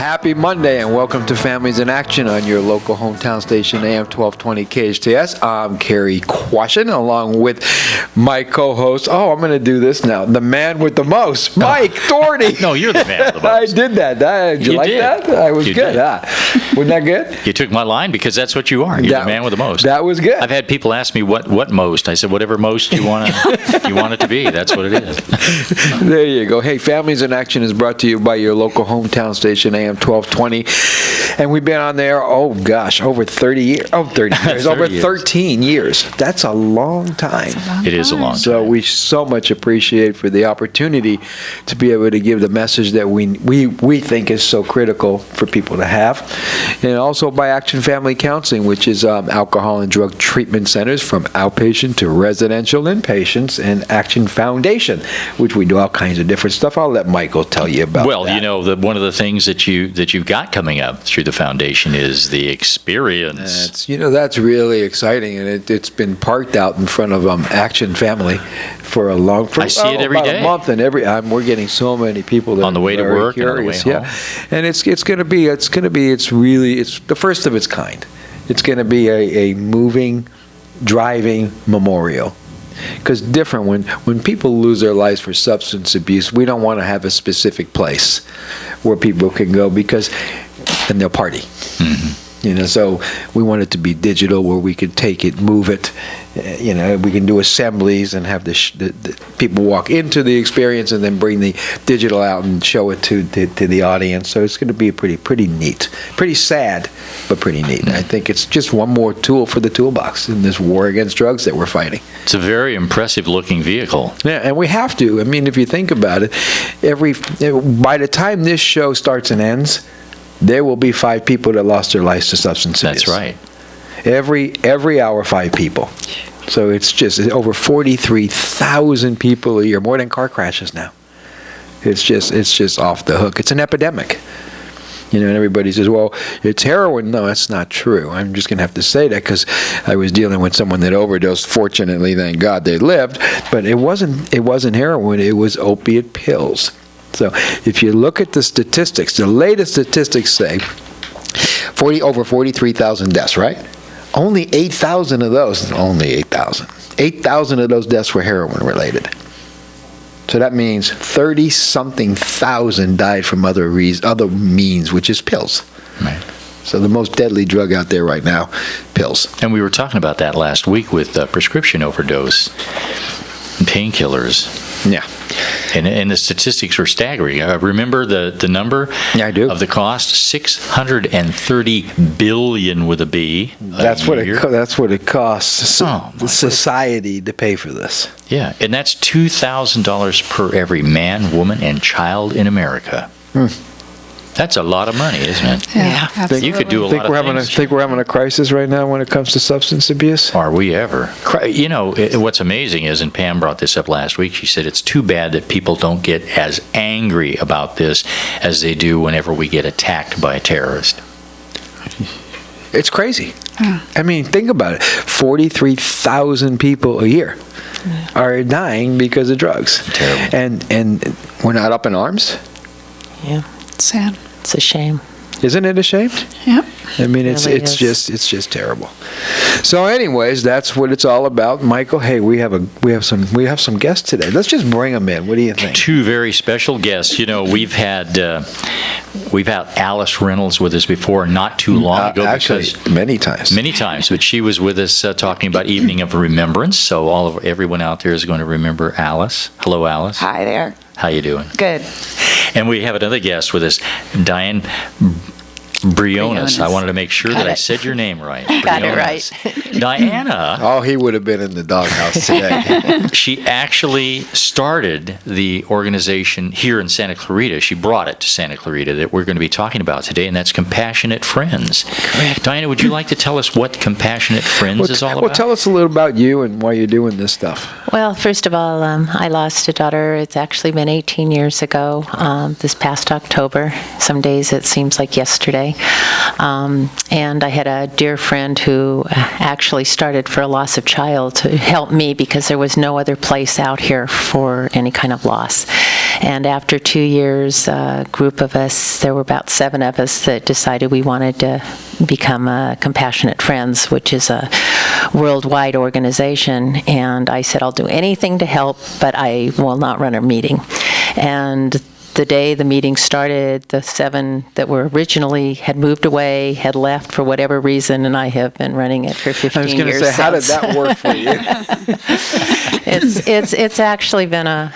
Happy Monday and welcome to Families in Action on your local hometown station, AM 1220 KHTS. I'm Cary Quashen along with my co-host. Oh, I'm going to do this now. The man with the most, Mike Doherty. No, you're the man with the most. I did that. Did you like that? I was good. Wasn't that good? You took my line because that's what you are. You're the man with the most. That was good. I've had people ask me what most. I said whatever most you want it to be. That's what it is. There you go. Hey, Families in Action is brought to you by your local hometown station, AM 1220. And we've been on there, over 30 years. Oh, 30 years. Over 13 years. That's a long time. It is a long time. So we so much appreciate for the opportunity to be able to give the message that we think is so critical for people to have. And also by Action Family Counseling, which is alcohol and drug treatment centers from outpatient to residential inpatients, and Action Foundation, which we do all kinds of different stuff. I'll let Michael tell you about Well, that. you know, one of the things that you've got coming up through the foundation is the experience. That's really exciting, and it's been parked out in front of Action Family for a long time. I see it every day. A month, and we're getting so many people that on the way to work curious. And on the way home. And it's the first of its kind. It's going to be a moving, driving memorial. Because different, when people lose their lives for substance abuse, we don't want to have a specific place where people can go because then they'll party. Mm-hmm. So we want it to be digital where we can take it, move it. We can do assemblies and have the people walk into the experience and then bring the digital out and show it to the audience. So it's going to be pretty neat, pretty sad, but pretty neat. And I think it's just one more tool for the toolbox in this war against drugs that we're fighting. It's a very impressive looking vehicle. Yeah, and we have to. I mean, if you think about it, by the time this show starts and ends, there will be 5 people that lost their lives to substance abuse. That's right. Every hour, 5 people. So it's over 43,000 people a year, more than car crashes now. It's just off the hook. It's an epidemic. And everybody says, well, it's heroin. No, that's not true. I'm just going to have to say that because I was dealing with someone that overdosed. Fortunately, thank God they lived. But it wasn't heroin. It was opiate pills. So if you look at the statistics, the latest statistics say over 43,000 deaths, right? Only 8,000 of those, 8,000 of those deaths were heroin related. So that means 30-something thousand died from other means, which is pills. Right. So the most deadly drug out there right now, pills. And we were talking about that last week with prescription overdose and painkillers. Yeah. And the statistics were staggering. Remember the number? Yeah, I do. Of the cost? $630 billion with a B. That's what it costs society to pay for this. Yeah, and that's $2,000 per every man, woman, and child in America. That's a lot of money, isn't it? Yeah, absolutely. You could do a lot of things. Think we're having a crisis right now when it comes to substance abuse? Are we ever? What's amazing is, and Pam brought this up last week, she said it's too bad that people don't get as angry about this as they do whenever we get attacked by a terrorist. It's crazy. I mean, think about it. 43,000 people a year are dying because of drugs. Terrible. And we're not up in arms? Yeah. It's sad. It's a shame. Isn't it a shame? Yep. I mean, it's just terrible. So, anyways, that's what it's all about, Michael. Hey, we have some guests today. Let's just bring them in. What do you think? 2 very special guests. We've had Alice Reynolds with us before, not too long ago. Actually, many times. But she was with us talking about Evening of Remembrance. So everyone out there is going to remember Alice. Hello, Alice. Hi there. How you doing? Good. And we have another guest with us, Diane Briones. I wanted to make sure that I said your name right. Got it right. Diana. Oh, he would have been in the doghouse today. She actually started the organization here in Santa Clarita. She brought it to Santa Clarita that we're going to be talking about today, and that's Compassionate Friends. Correct. Diana, would you like to tell us what Compassionate Friends is all about? Well, tell us a little about you and why you're doing this stuff. Well, first of all, I lost a daughter. It's actually been 18 years ago, this past October. Some days it seems like yesterday. And I had a dear friend who actually started for a loss of child to help me because there was no other place out here for any kind of loss. And after 2 years, a group of us, there were about 7 of us that decided we wanted to become Compassionate Friends, which is a worldwide organization. And I said, I'll do anything to help, but I will not run a meeting. And the day the meeting started, the 7 that were originally had moved away, had left for whatever reason, and I have been running it for 15 years. I was going to say, how did that work for you? It's actually been a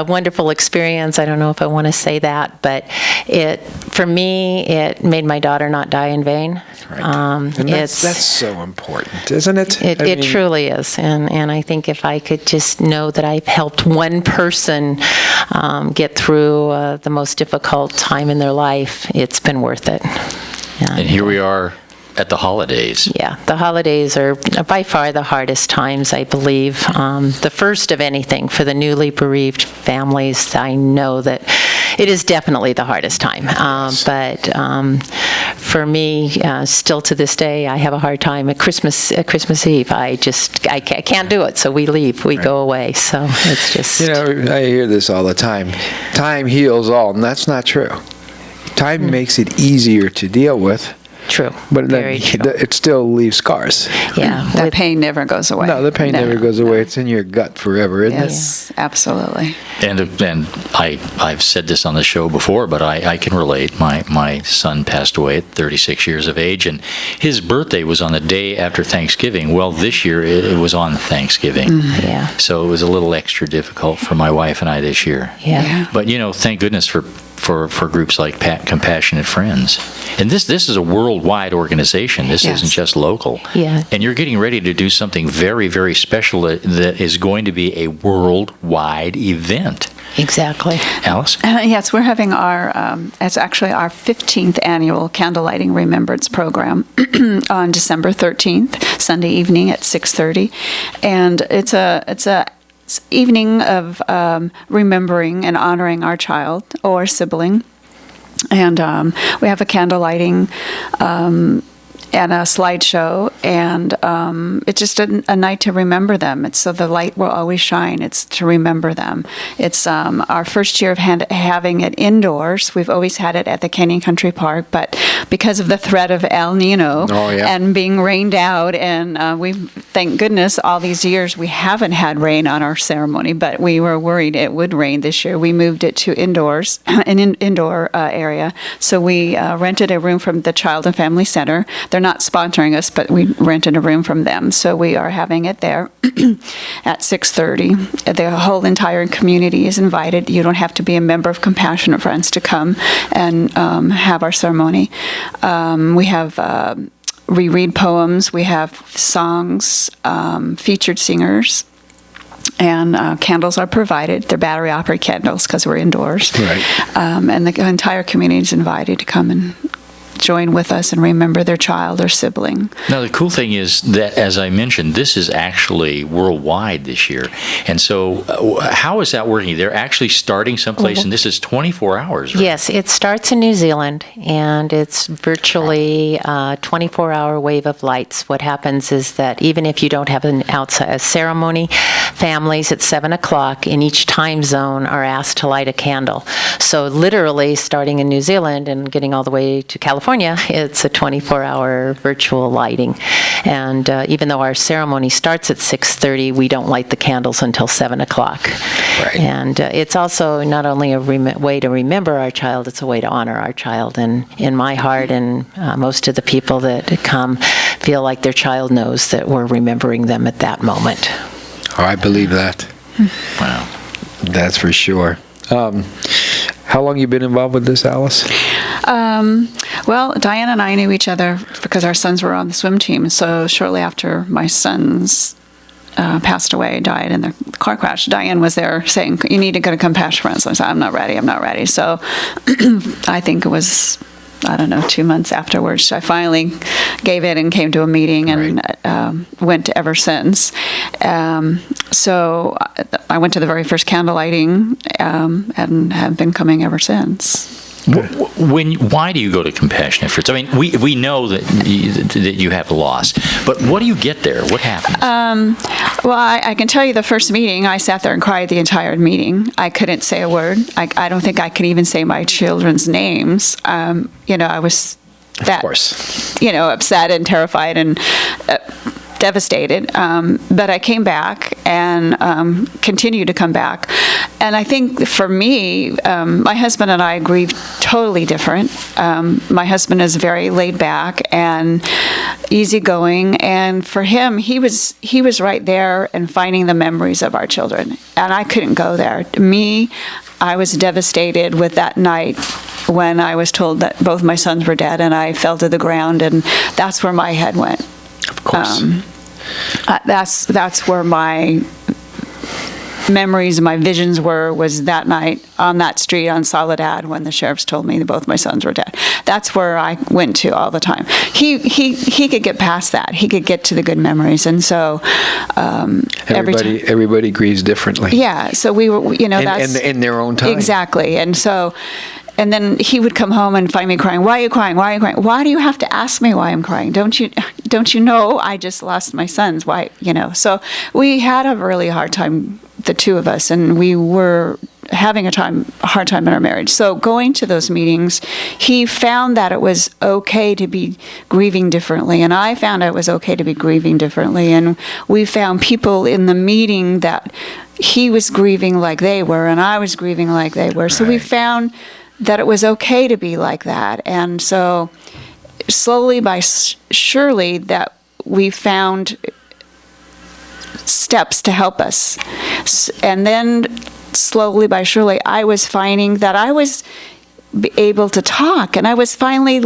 wonderful experience. I don't know if I want to say that, but for me, it made my daughter not die in vain. Right. And that's so important, isn't it? It truly is. And I think if I could just know that I've helped one person get through the most difficult time in their life, it's been worth it. And here we are at the holidays. Yeah, the holidays are by far the hardest times, I believe. The first of anything for the newly bereaved families. I know that it is definitely the hardest time. But for me, still to this day, I have a hard time at Christmas Eve. I can't do it, so we leave. We go away. So it's just... I hear this all the time. Time heals all, and that's not true. Time makes it easier to deal with. True. But Very true. It still leaves scars. Yeah. That pain never goes away. No, the pain never goes away. It's in your gut forever, isn't it? Yes, absolutely. And I've said this on the show before, but I can relate. My son passed away at 36 years of age, and his birthday was on the day after Thanksgiving. Well, this year it was on Thanksgiving. Mm-hmm. Yeah. So it was a little extra difficult for my wife and I this year. Yeah. But, thank goodness for groups like Compassionate Friends. And this is a worldwide organization. This isn't just local. Yeah. And you're getting ready to do something very, very special that is going to be a worldwide event. Exactly. Alice? Yes, we're having it's actually our 15th annual Candlelighting Remembrance program on December 13th, Sunday evening at 6:30. And it's a evening of remembering and honoring our child or sibling. And we have a candlelighting and a slideshow, and it's just a night to remember them. It's so the light will always shine. It's to remember them. It's our first year of having it indoors. We've always had it at the Canyon Country Park, but because of the threat of El Nino and being rained out, and thank goodness all these years we haven't had rain on our ceremony, but we were worried it would rain this year. We moved it to indoors, an indoor area. So we rented a room from the Child and Family Center. They're not sponsoring us, but we rented a room from them. So we are having it there at 6:30. The whole entire community is invited. You don't have to be a member of Compassionate Friends to come and have our ceremony. We have reread poems. We have songs, featured singers. And candles are provided. They're battery-operated candles because we're indoors. Right. And the entire community is invited to come and join with us and remember their child or sibling. Now, the cool thing is that, as I mentioned, this is actually worldwide this year. And so how is that working? They're actually starting someplace, and this is 24 hours, right? Yes, it starts in New Zealand, and it's virtually a 24-hour wave of lights. What happens is that even if you don't have a ceremony, families at 7 o'clock in each time zone are asked to light a candle. So literally, starting in New Zealand and getting all the way to California, it's a 24-hour virtual lighting. And even though our ceremony starts at 6:30, we don't light the candles until 7 o'clock. Right. And it's also not only a way to remember our child, it's a way to honor our child. And in my heart, and most of the people that come feel like their child knows that we're remembering them at that moment. Oh, I believe that. Wow. That's for sure. How long you been involved with this, Alice? Well, Diane and I knew each other because our sons were on the swim team. So shortly after my sons passed away, died in the car crash, Diane was there saying, you need to go to Compassion Friends. I said, I'm not ready. So I think it was, 2 months afterwards, I finally gave it and came to a meeting and went ever since. So I went to the very first candle lighting and have been coming ever since. Why do you go to Compassion Efforts? I mean, we know that you have loss, but what do you get there? What happens? Well, I can tell you the first meeting, I sat there and cried the entire meeting. I couldn't say a word. I don't think I could even say my children's names. I was Of course. upset and terrified and devastated. But I came back and continued to come back. And I think for me, my husband and I grieved totally different. My husband is very laid back and easygoing, and for him, he was right there and finding the memories of our children. And I couldn't go there. Me, I was devastated with that night when I was told that both my sons were dead, and I fell to the ground, and that's where my head went. Of course. That's where my memories, my visions was that night on that street on Soledad when the sheriffs told me that both my sons were dead. That's where I went to all the time. He could get past that. He could get to the good memories, and so everybody grieves differently. Yeah. So we were, that's in their own time. Exactly, and so. And then he would come home and find me crying. Why are you crying? Why are you crying? Why do you have to ask me why I'm crying? Don't you know I just lost my sons? Why, So we had a really hard time, the two of us, and we were having a hard time in our marriage. So going to those meetings, he found that it was okay to be grieving differently, and I found it was okay to be grieving differently. And we found people in the meeting that he was grieving like they were, and I was grieving like they were. So we found that it was okay to be like that. And so slowly by surely that we found steps to help us. And then slowly by surely I was finding that I was able to talk, and I was finally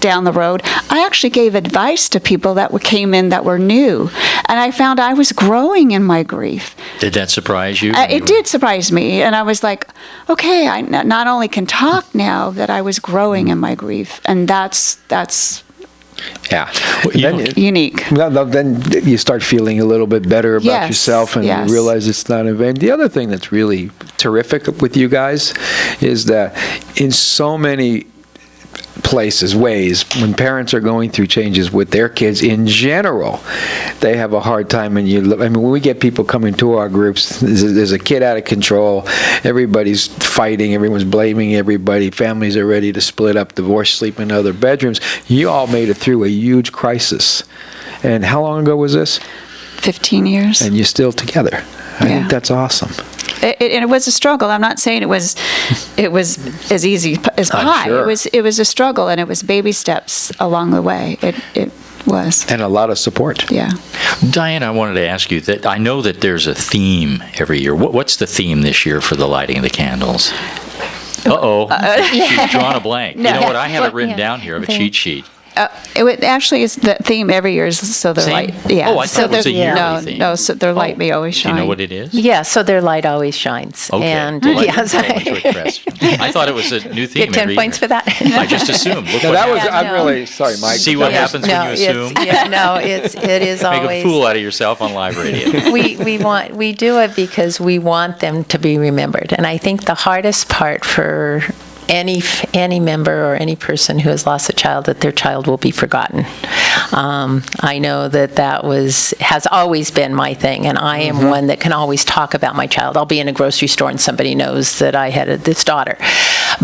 down the road. I actually gave advice to people that came in that were new, and I found I was growing in my grief. Did that surprise you? It did surprise me, and I was like, okay, I not only can talk now, that I was growing in my grief, and that's Yeah. unique. Then you start feeling a little bit better about yourself, and you realize it's not in vain. The other thing that's really terrific with you guys is that in so many ways, when parents are going through changes with their kids in general, they have a hard time. And when we get people coming to our groups, there's a kid out of control, everybody's fighting, everyone's blaming everybody, families are ready to split up, divorce, sleep in other bedrooms. You all made it through a huge crisis. And how long ago was this? 15 years. And you're still together. I think that's awesome. It was a struggle. I'm not saying it was as easy as pie. Sure. It was a struggle, and it was baby steps along the way. It was. And a lot of support. Yeah. Diane, I wanted to ask you that I know that there's a theme every year. What's the theme this year for the lighting of the candles? She's drawn a blank. No. You know what? I have it written down here of a cheat sheet. It actually is the theme every year is so their Same? light. Yeah. Oh, I thought it was a yearly theme. No, so their light may always shine. Do you know what it is? Yeah, so their light always shines. Okay. And Well, yes, I thought it was a new theme get 10 every points year. for that. I just assumed. Look No, what that was. happened. I'm really sorry, Mike. See what happens when you assume? It is Make always. a fool out of yourself on live radio. We do it because we want them to be remembered. And I think the hardest part for any member or any person who has lost a child, that their child will be forgotten. I know that has always been my thing, and I am one that can always talk about my child. I'll be in a grocery store and somebody knows that I had this daughter.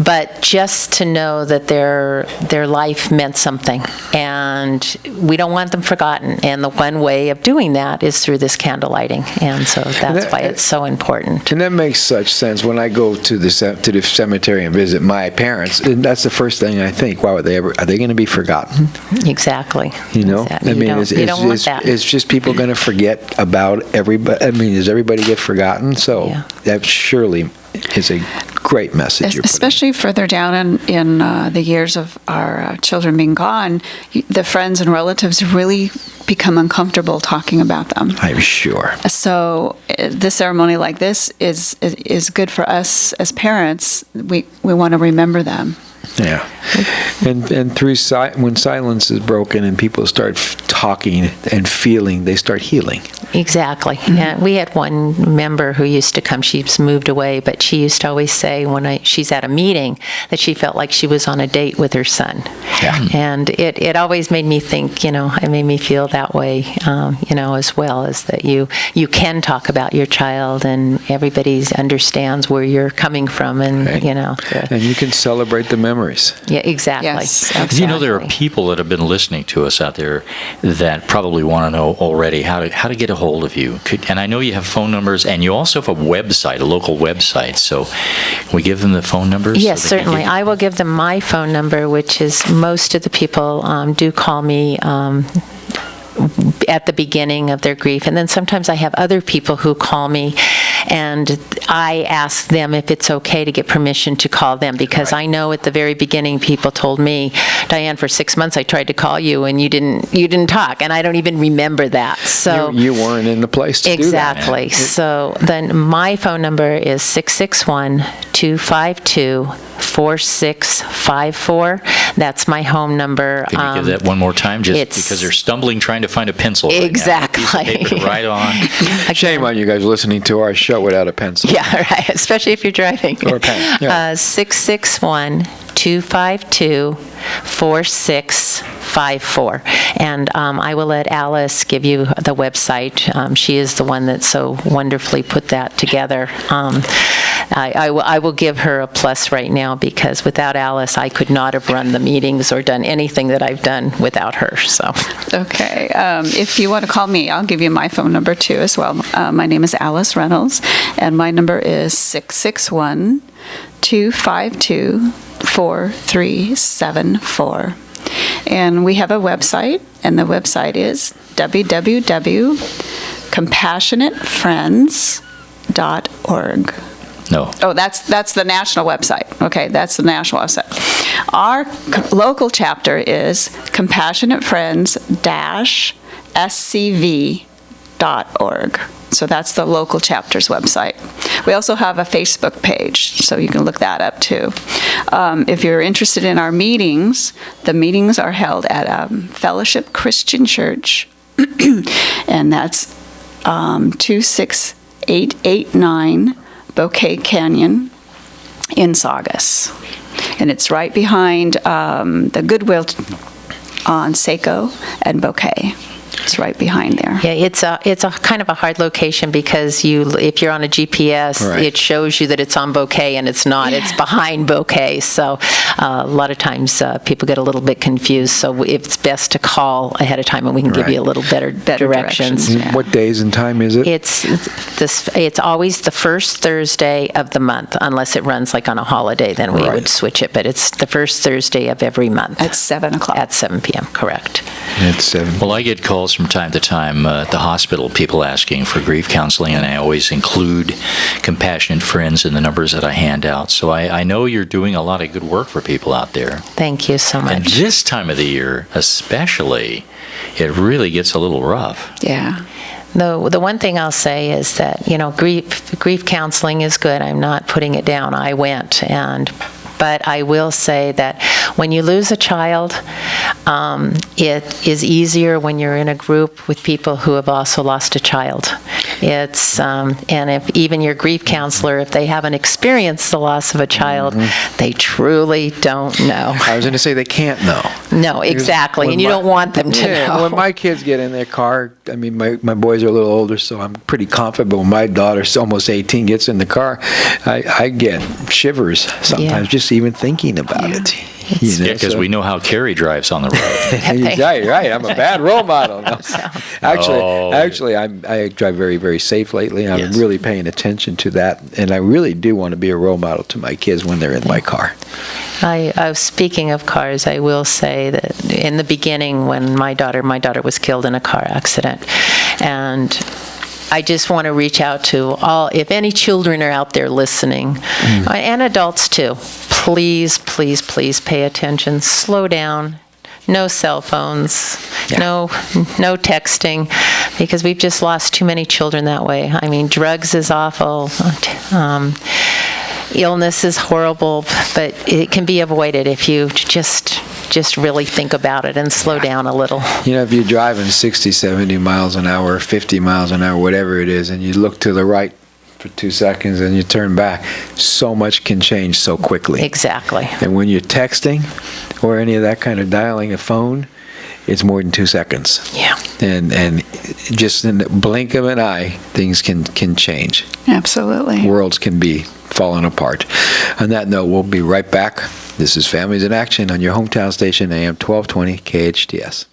But just to know that their life meant something, and we don't want them forgotten. And the one way of doing that is through this candle lighting, and so that's why it's so important. And that makes such sense. When I go to the cemetery and visit my parents, and that's the first thing I think. Wow, are they going to be forgotten? Exactly. You know, Exactly. I mean, You don't want that. it's just people going to forget about everybody. I mean, does everybody get forgotten? So that surely is a great message you're putting. Especially further down in the years of our children being gone, the friends and relatives really become uncomfortable talking about them. I'm sure. So the ceremony like this is good for us as parents. We want to remember them. Yeah. And through when silence is broken and people start talking and feeling, they start healing. Exactly. Yeah, we had one member who used to come. She's moved away, but she used to always say when she's at a meeting that she felt like she was on a date with her son. Yeah. And it always made me think, it made me feel that way, as well, as that you can talk about your child and everybody understands where you're coming from, and Right. And you can celebrate the memories. Yeah, exactly. Yes. Exactly. There are people that have been listening to us out there that probably want to know already how to get a hold of you. And I know you have phone numbers, and you also have a website, a local website. So can we give them the phone numbers? Yes, so they can certainly. give you- I will give them my phone number, which is most of the people do call me at the beginning of their grief. And then sometimes I have other people who call me, and I ask them if it's okay to get permission to call them, because I know at the very beginning people told me, Diane, for 6 months I tried to call you and you didn't talk, and I don't even remember that. So You weren't in the place to do that. exactly. So then my phone number is 661-252-4654. That's my home number. Can you give that one more time, just it's- because they're stumbling trying to find a pencil right now. Exactly. A piece of paper to write on. Shame on you guys listening to our show without a pencil. Yeah, right, especially if you're driving. Or a pen, yeah. 661-252-4654. And I will let Alice give you the website. She is the one that so wonderfully put that together. I will give her a plus right now, because without Alice, I could not have run the meetings or done anything that I've done without her, so. Okay. If you want to call me, I'll give you my phone number too as well. My name is Alice Reynolds, and my number is 661-252-4374. And we have a website, and the website is www.compassionatefriends.org. No. Oh, that's the national website. Okay, that's the national website. Our local chapter is compassionatefriends-scv.org. So that's the local chapter's website. We also have a Facebook page, so you can look that up too. If you're interested in our meetings, the meetings are held at Fellowship Christian Church, and that's 26889 Bouquet Canyon in Saugus. And it's right behind the Goodwill on Seco and Bouquet. It's right behind there. Yeah, it's a kind of a hard location, because if you're on a GPS, Right. it shows you that it's on Bouquet, and it's not. It's behind Bouquet. So a lot of times people get a little bit confused. So it's best to call ahead of time, and we can give Right. you a little better directions. directions. Yeah. What days and time is it? It's always the first Thursday of the month, unless it runs like on a holiday, then we Right. would switch it. But it's the first Thursday of every month At 7 o'clock. at 7 p.m. Correct. It's 7. Well, I get calls from time to time at the hospital, people asking for grief counseling, and I always include Compassionate Friends in the numbers that I hand out. So I know you're doing a lot of good work for people out there. Thank you so And much. this time of the year, especially, it really gets a little rough. Yeah. The one thing I'll say is that, grief counseling is good. I'm not putting it down. I went, but I will say that when you lose a child, it is easier when you're in a group with people who have also lost a child. And if even your grief counselor, if they haven't experienced the loss of a child, they truly don't know. I was going to say they can't know. No, exactly, When and you my- don't want them to Yeah, know. when my kids get in their car, I mean, my boys are a little older, so I'm pretty confident, but when my daughter's almost 18 gets in the car, I get shivers sometimes just even thinking about it. Yeah, because we know how Cary drives on the road. Right. I'm a bad role model. No. Oh. Actually, I drive very, very safe lately. I'm Yes. really paying attention to that, and I really do want to be a role model to my kids when they're in my car. Speaking of cars, I will say that in the beginning, when my daughter was killed in a car accident, and I just want to reach out to all, if any children are out there listening, and adults too, please, please, please pay attention. Slow down. No cell phones. Yeah. No texting, because we've just lost too many children that way. I mean, drugs is awful. illness is horrible, but it can be avoided if you just really think about it and slow down a little. You know, if you're driving 60, 70 miles an hour, 50 miles an hour, whatever it is, and you look to the right for 2 seconds and you turn back, so much can change so quickly. Exactly. And when you're texting or any of that kind of dialing a phone, it's more than 2 seconds. Yeah. And just in the blink of an eye, things can change. Absolutely. Worlds can be falling apart. On that note, we'll be right back. This is Families in Action on your hometown station, AM 1220 KHTS.